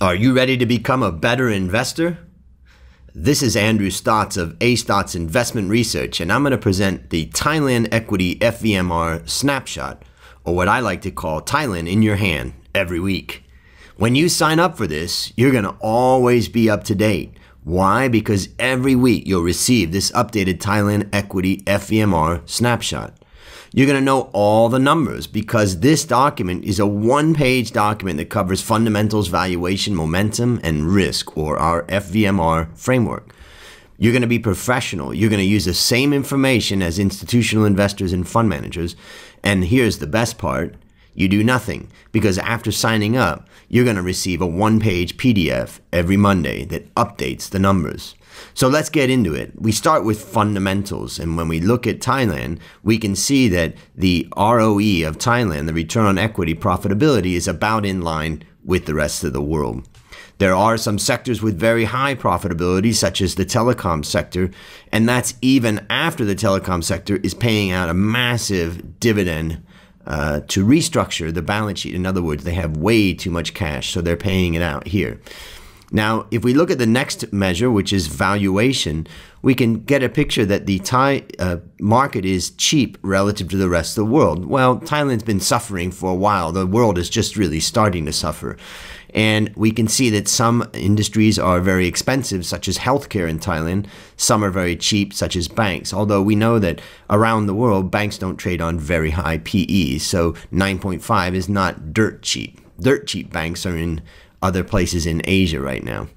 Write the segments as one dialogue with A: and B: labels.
A: Are you ready to become a better investor? This is Andrew Stotts of A Stotts Investment Research, and I'm going to present the Thailand Equity FVMR Snapshot, or what I like to call Thailand in your hand, every week. When you sign up for this, you're going to always be up to date. Why? Because every week you'll receive this updated Thailand Equity FVMR Snapshot. You're going to know all the numbers because this document is a one-page document that covers fundamentals, valuation, momentum, and risk, or our FVMR framework. You're going to be professional. You're going to use the same information as institutional investors and fund managers. And here's the best part. You do nothing, because after signing up, you're going to receive a one-page PDF every Monday that updates the numbers. So let's get into it. We start with fundamentals, and when we look at Thailand, we can see that the ROE of Thailand, the return on equity profitability, is about in line with the rest of the world. There are some sectors with very high profitability, such as the telecom sector, and that's even after the telecom sector is paying out a massive dividend to restructure the balance sheet. In other words, they have way too much cash, so they're paying it out here. Now, if we look at the next measure, which is valuation, we can get a picture that the Thai market is cheap relative to the rest of the world. Well, Thailand's been suffering for a while. The world is just really starting to suffer. And we can see that some industries are very expensive, such as healthcare in Thailand. Some are very cheap, such as banks. Although we know that around the world, banks don't trade on very high PEs. So 9.5 is not dirt cheap. Dirt cheap banks are in other places in Asia right now.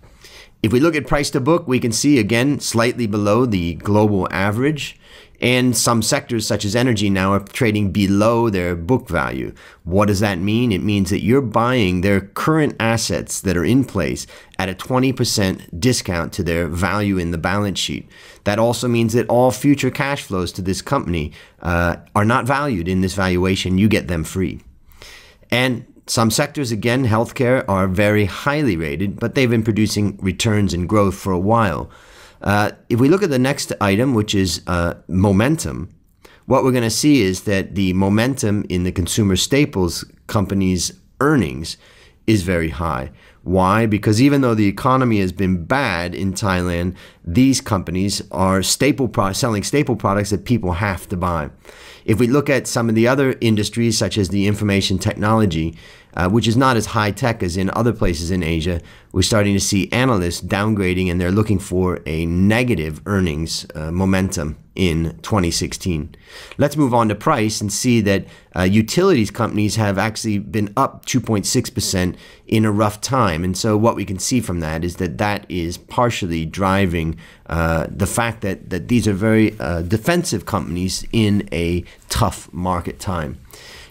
A: If we look at price to book, we can see again slightly below the global average, and some sectors such as energy now are trading below their book value. What does that mean? It means that you're buying their current assets that are in place at a 20% discount to their value in the balance sheet. That also means that all future cash flows to this company are not valued in this valuation. You get them free. And some sectors, again, healthcare, are very highly rated, but they've been producing returns and growth for a while. If we look at the next item, which is momentum, what we're going to see is that the momentum in the consumer staples companies' earnings is very high. Why? Because even though the economy has been bad in Thailand, these companies are selling staple products that people have to buy. If we look at some of the other industries, such as the information technology, which is not as high-tech as in other places in Asia, we're starting to see analysts downgrading, and they're looking for a negative earnings momentum in 2016. Let's move on to price and see that utilities companies have actually been up 2.6% in a rough time. And so what we can see from that is that that is partially driving the fact that these are very defensive companies in a tough market time.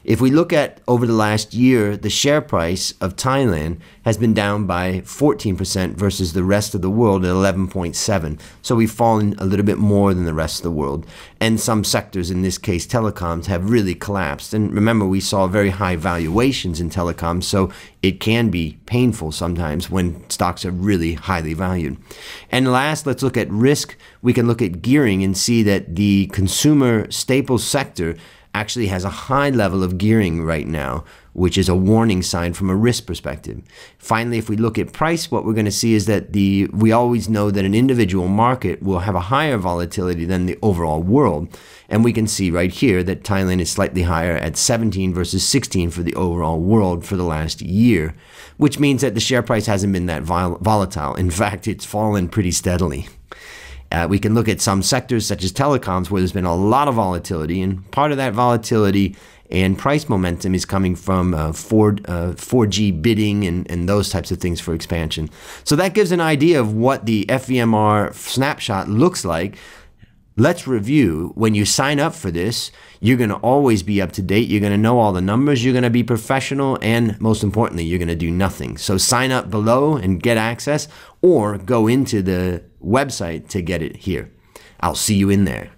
A: If we look at over the last year, the share price of Thailand has been down by 14% versus the rest of the world at 11.7. So we've fallen a little bit more than the rest of the world. And some sectors, in this case telecoms, have really collapsed. And remember, we saw very high valuations in telecoms, so it can be painful sometimes when stocks are really highly valued. And last, let's look at risk. We can look at gearing and see that the consumer staples sector actually has a high level of gearing right now, which is a warning sign from a risk perspective. Finally, if we look at price, what we're going to see is that we always know that an individual market will have a higher volatility than the overall world. And we can see right here that Thailand is slightly higher at 17 versus 16 for the overall world for the last year, which means that the share price hasn't been that volatile. In fact, it's fallen pretty steadily. We can look at some sectors such as telecoms where there's been a lot of volatility, and part of that volatility and price momentum is coming from 4G bidding and those types of things for expansion. So that gives an idea of what the FVMR snapshot looks like. Let's review. When you sign up for this, you're going to always be up to date. You're going to know all the numbers. You're going to be professional. And most importantly, you're going to do nothing. So sign up below and get access, or go into the website to get it here. I'll see you in there.